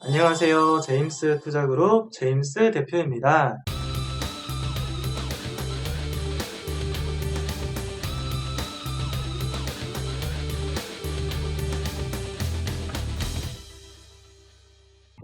안녕하세요. 제임스 투자그룹 제임스 대표입니다.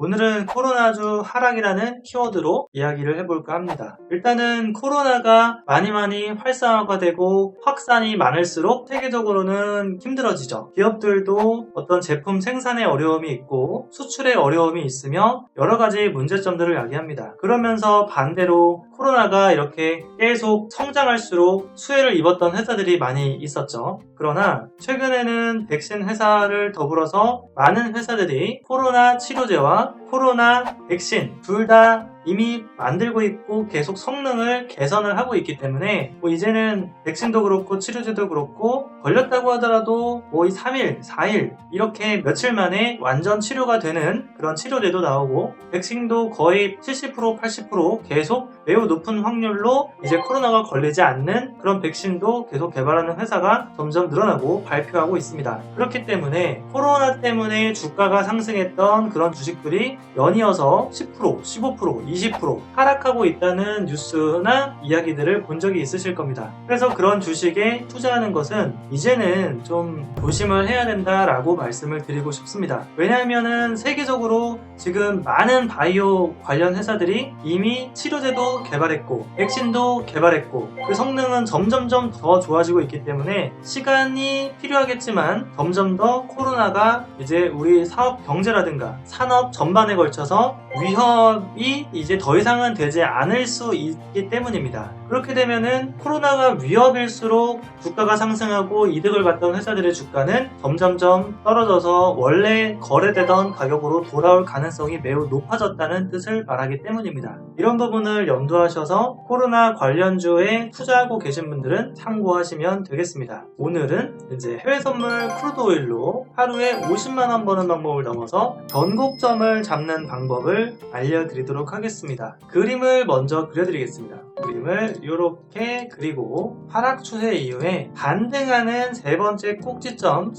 오늘은 코로나주 하락이라는 키워드로 이야기를 해볼까 합니다. 일단은 코로나가 많이 활성화가 되고 확산이 많을수록 세계적으로는 힘들어지죠. 기업들도 어떤 제품 생산에 어려움이 있고 수출에 어려움이 있으며 여러 가지 문제점들을 야기합니다. 그러면서 반대로 코로나가 이렇게 계속 성장할수록 수혜를 입었던 회사들이 많이 있었죠. 그러나 최근에는 백신 회사를 더불어서 많은 회사들이 코로나 치료제와 코로나 백신 둘 다 이미 만들고 있고 계속 성능을 개선을 하고 있기 때문에 이제는 백신도 그렇고 치료제도 그렇고 걸렸다고 하더라도 이 3일, 4일 이렇게 며칠 만에 완전 치료가 되는 그런 치료제도 나오고 백신도 거의 70%, 80% 계속 매우 높은 확률로 이제 코로나가 걸리지 않는 그런 백신도 계속 개발하는 회사가 점점 늘어나고 발표하고 있습니다. 그렇기 때문에 코로나 때문에 주가가 상승했던 그런 주식들이 연이어서 10%, 15%, 20% 하락하고 있다는 뉴스나 이야기들을 본 적이 있으실 겁니다. 그래서 그런 주식에 투자하는 것은 이제는 좀 조심을 해야 된다라고 말씀을 드리고 싶습니다. 왜냐하면은 세계적으로 지금 많은 바이오 관련 회사들이 이미 치료제도 개발했고 백신도 개발했고 그 성능은 점점점 더 좋아지고 있기 때문에 시간이 필요하겠지만 점점 더 코로나가 이제 우리 사업 경제라든가 산업 전반에 걸쳐서 위협이 이제 더 이상은 되지 않을 수 있기 때문입니다. 그렇게 되면은 코로나가 위협일수록 주가가 상승하고 이득을 봤던 회사들의 주가는 점점점 떨어져서 원래 거래되던 가격으로 돌아올 가능성이 매우 높아졌다는 뜻을 말하기 때문입니다. 이런 부분을 염두하셔서 코로나 관련주에 투자하고 계신 분들은 참고하시면 되겠습니다. 오늘은 이제 해외 선물 크루드 오일로 하루에 50만원 버는 방법을 넘어서 전곡점을 잡는 방법을 알려드리도록 하겠습니다. 그림을 먼저 그려드리겠습니다. 그림을 이렇게 그리고 하락 추세 이후에 반등하는 세 번째 꼭지점을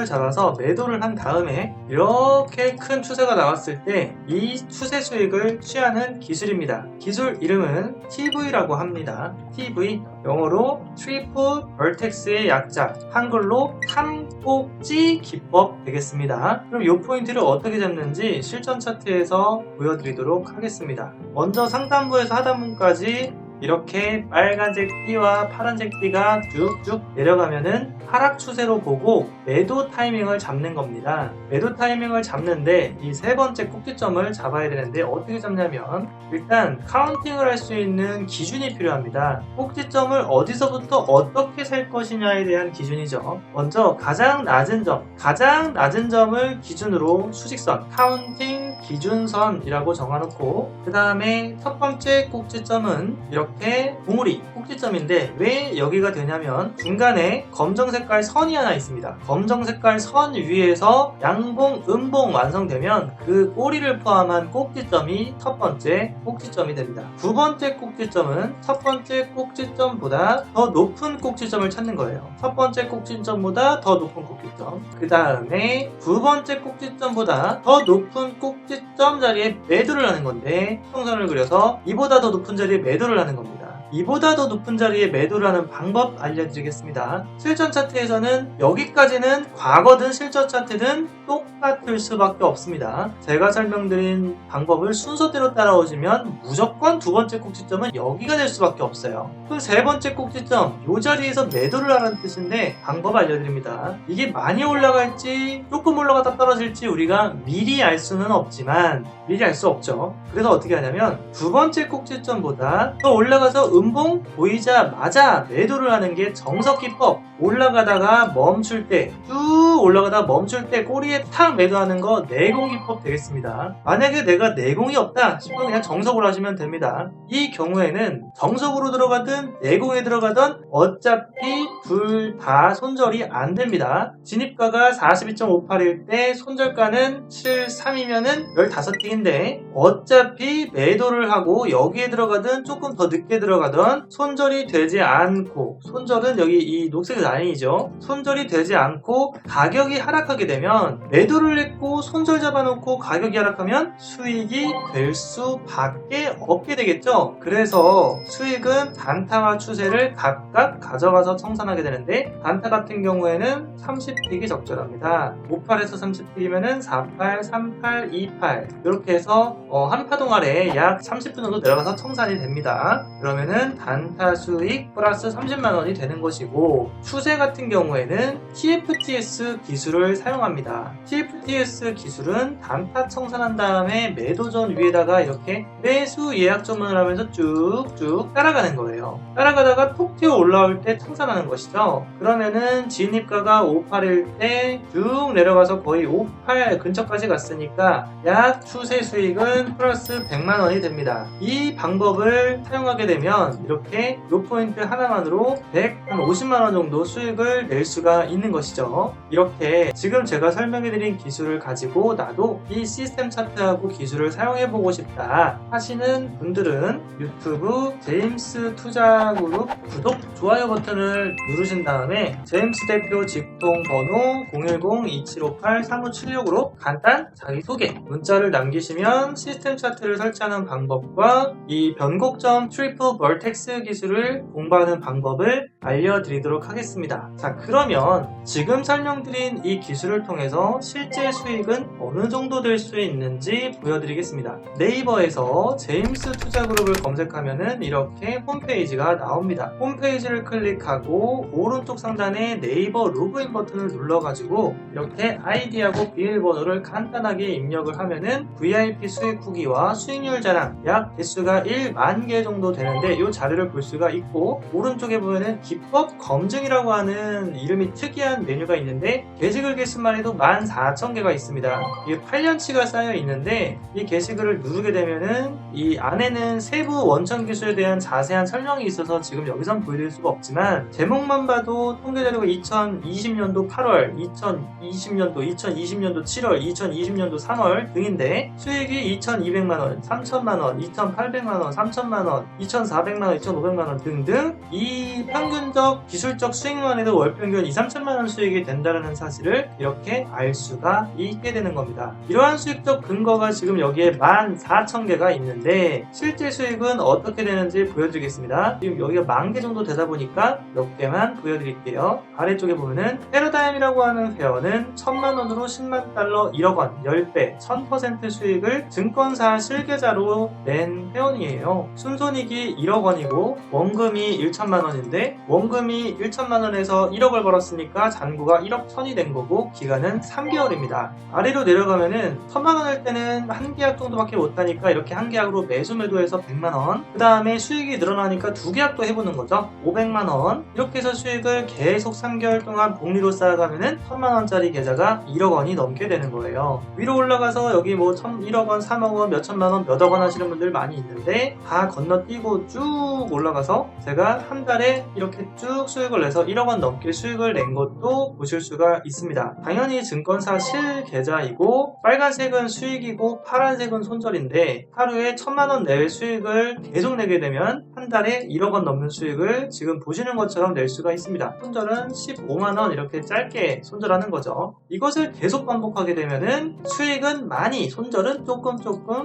잡아서 매도를 한 다음에 이렇게 큰 추세가 나왔을 때 이 추세 수익을 취하는 기술입니다. 기술 이름은 TV라고 합니다. TV 영어로 트리플 벌텍스의 약자, 한글로 삼꼭지 기법 되겠습니다. 그럼 이 포인트를 어떻게 잡는지 실전 차트에서 보여드리도록 하겠습니다. 먼저 상단부에서 하단부까지 이렇게 빨간색 띠와 파란색 띠가 쭉쭉 내려가면은 하락 추세로 보고 매도 타이밍을 잡는 겁니다. 매도 타이밍을 잡는데 이 세 번째 꼭지점을 잡아야 되는데 어떻게 잡냐면 일단 카운팅을 할 수 있는 기준이 필요합니다. 꼭지점을 어디서부터 어떻게 살 것이냐에 대한 기준이죠. 먼저 가장 낮은 점을 기준으로 수직선, 카운팅 기준선이라고 정해놓고 그 다음에 첫 번째 꼭지점은 이렇게 봉우리 꼭지점인데 왜 여기가 되냐면 중간에 검정 색깔 선이 하나 있습니다. 검정 색깔 선 위에서 양봉, 음봉 완성되면 그 꼬리를 포함한 꼭지점이 첫 번째 꼭지점이 됩니다. 두 번째 꼭지점은 첫 번째 꼭지점보다 더 높은 꼭지점을 찾는 거예요. 첫 번째 꼭지점보다 더 높은 꼭지점. 그 다음에 두 번째 꼭지점보다 더 높은 꼭지점 자리에 매도를 하는 건데 평선을 그려서 이보다 더 높은 자리에 매도를 하는 겁니다. 이보다 더 높은 자리에 매도를 하는 방법 알려드리겠습니다. 실전 차트에서는 여기까지는 과거든 실전 차트든 똑같을 수밖에 없습니다. 제가 설명드린 방법을 순서대로 따라오시면 무조건 두 번째 꼭지점은 여기가 될 수밖에 없어요. 그 세 번째 꼭지점 이 자리에서 매도를 하라는 뜻인데 방법 알려드립니다. 이게 많이 올라갈지 조금 올라가다 떨어질지 우리가 미리 알 수는 없지만 미리 알 수 없죠. 그래서 어떻게 하냐면 두 번째 꼭지점보다 더 올라가서 음봉 보이자마자 매도를 하는 게 정석기법. 올라가다가 멈출 때 쭉 올라가다가 멈출 때 꼬리에 탁 매도하는 거 내공기법 되겠습니다. 만약에 내가 내공이 없다 싶으면 그냥 정석으로 하시면 됩니다. 이 경우에는 정석으로 들어가든 내공에 들어가든 어차피 둘 다 손절이 안 됩니다. 진입가가 42.58일 때 손절가는 73이면은 15틱인데 어차피 매도를 하고 여기에 들어가든 조금 더 늦게 들어가든 하던 손절이 되지 않고, 손절은 여기 이 녹색 라인이죠. 손절이 되지 않고 가격이 하락하게 되면 매도를 했고 손절 잡아놓고 가격이 하락하면 수익이 될 수밖에 없게 되겠죠. 그래서 수익은 단타와 추세를 각각 가져가서 청산하게 되는데, 단타 같은 경우에는 30픽이 적절합니다. 58에서 30픽이면은 48, 38, 28 이렇게 해서 한 파동 아래 약 30분 정도 내려가서 청산이 됩니다. 그러면은 단타 수익 플러스 30만원이 되는 것이고, 추세 같은 경우에는 TFTS 기술을 사용합니다. TFTS 기술은 단타 청산한 다음에 매도전 위에다가 이렇게 매수 예약 전문을 하면서 쭉쭉 따라가는 거예요. 따라가다가 톡 튀어 올라올 때 청산하는 것이죠. 그러면은 진입가가 58일 때 쭉 내려가서 거의 58 근처까지 갔으니까 약 추세 수익은 플러스 100만원이 됩니다. 이 방법을 사용하게 되면 이렇게 요 포인트 하나만으로 150만원 정도 수익을 낼 수가 있는 것이죠. 이렇게 지금 제가 설명해드린 기술을 가지고 나도 이 시스템 차트하고 기술을 사용해보고 싶다 하시는 분들은 유튜브 제임스 투자그룹 구독, 좋아요 버튼을 누르신 다음에 제임스 대표 직통 번호 010-2758-3576으로 간단 자기소개 문자를 남기시면 시스템 차트를 설치하는 방법과 이 변곡점 트리플 벌텍스 기술을 공부하는 방법을 알려드리도록 하겠습니다. 자, 그러면 지금 설명드린 이 기술을 통해서 실제 수익은 어느 정도 될 수 있는지 보여드리겠습니다. 네이버에서 제임스 투자그룹을 검색하면은 이렇게 홈페이지가 나옵니다. 홈페이지를 클릭하고 오른쪽 상단에 네이버 로그인 버튼을 눌러가지고 이렇게 아이디하고 비밀번호를 간단하게 입력을 하면은 VIP 수익 후기와 수익률 자랑 약 개수가 1만 개 정도 되는데 이 자료를 볼 수가 있고, 오른쪽에 보면은 기법 검증이라고 하는 이름이 특이한 메뉴가 있는데 게시글 개수만 해도 14,000개가 있습니다. 이게 8년치가 쌓여 있는데 이 게시글을 누르게 되면은 이 안에는 세부 원천 기술에 대한 자세한 설명이 있어서 지금 여기선 보여드릴 수가 없지만, 제목만 봐도 통계 자료가 2020년도 8월, 2020년도, 2020년도 7월, 2020년도 3월 등인데 수익이 2,200만원, 3,000만원, 2,800만원, 3,000만원, 2,400만원, 2,500만원 등등 이 평균적 기술적 수익만 해도 월평균 2,3천만원 수익이 된다는 사실을 이렇게 알 수가 있게 되는 겁니다. 이러한 수익적 근거가 지금 여기에 14,000개가 있는데 실제 수익은 어떻게 되는지 보여드리겠습니다. 지금 여기가 10,000개 정도 되다 보니까 몇 개만 보여드릴게요. 아래쪽에 보면은 패러다임이라고 하는 회원은 1,000만원으로 10만 달러 1억 원 10배 1000% 수익을 증권사 실계좌로 낸 회원이에요. 순손익이 1억 원이고 원금이 1천만 원인데 원금이 1천만 원에서 1억을 벌었으니까 잔고가 1억 1천이 된 거고 기간은 3개월입니다. 아래로 내려가면은 1,000만 원일 때는 한 계약 정도밖에 못 하니까 이렇게 한 계약으로 매수매도해서 100만 원, 그 다음에 수익이 늘어나니까 두 계약도 해보는 거죠. 500만 원. 이렇게 해서 수익을 계속 3개월 동안 복리로 쌓아가면은 1,000만 원짜리 계좌가 1억 원이 넘게 되는 거예요. 위로 올라가서 여기 뭐 1억 원, 3억 원, 몇천만 원, 몇억 원 하시는 분들 많이 있는데 다 건너뛰고 쭉 올라가서 제가 한 달에 이렇게 쭉 수익을 내서 1억 원 넘게 수익을 낸 것도 보실 수가 있습니다. 당연히 증권사 실계좌이고 빨간색은 수익이고 파란색은 손절인데 하루에 1,000만 원 내외 수익을 계속 내게 되면 한 달에 1억 원 넘는 수익을 지금 보시는 것처럼 낼 수가 있습니다. 손절은 15만 원 이렇게 짧게 손절하는 거죠. 이것을 계속 반복하게 되면은 수익은 많이, 손절은 조금,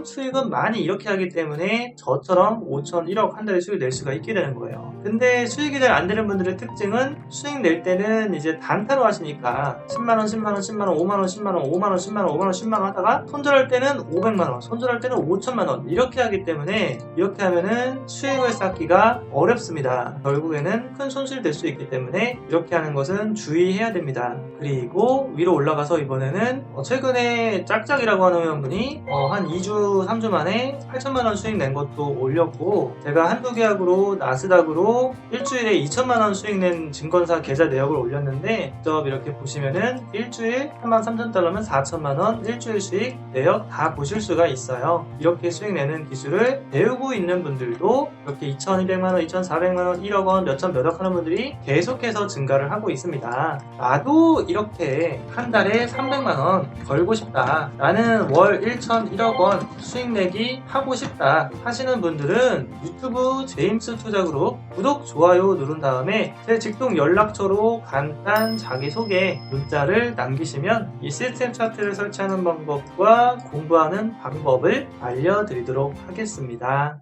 수익은 많이 이렇게 하기 때문에 저처럼 5천, 1억 한 달에 수익을 낼 수가 있게 되는 거예요. 근데 수익이 잘 안 되는 분들의 특징은 수익 낼 때는 이제 단타로 하시니까 10만원, 10만원, 10만원, 5만원, 10만원, 5만원, 10만원, 5만원, 10만원 하다가 손절할 때는 500만원, 손절할 때는 5천만원 이렇게 하기 때문에 이렇게 하면은 수익을 쌓기가 어렵습니다. 결국에는 큰 손실이 될 수 있기 때문에 이렇게 하는 것은 주의해야 됩니다. 그리고 위로 올라가서 이번에는 최근에 짝짝이라고 하는 회원분이 한 2주, 3주 만에 8천만원 수익 낸 것도 올렸고, 제가 한두 계약으로 나스닥으로 일주일에 2천만원 수익 낸 증권사 계좌 내역을 올렸는데 직접 이렇게 보시면은 일주일 33,000달러면 4천만원 일주일 수익 내역 다 보실 수가 있어요. 이렇게 수익 내는 기술을 배우고 있는 분들도 이렇게 2,200만원, 2,400만원, 1억 원, 몇천 몇억 하는 분들이 계속해서 증가를 하고 있습니다. 나도 이렇게 한 달에 300만원 벌고 싶다, 나는 월 1,001억원 수익 내기 하고 싶다 하시는 분들은 유튜브 제임스 투자그룹 구독, 좋아요 누른 다음에 제 직통 연락처로 간단 자기소개 문자를 남기시면 이 시스템 차트를 설치하는 방법과 공부하는 방법을 알려드리도록 하겠습니다.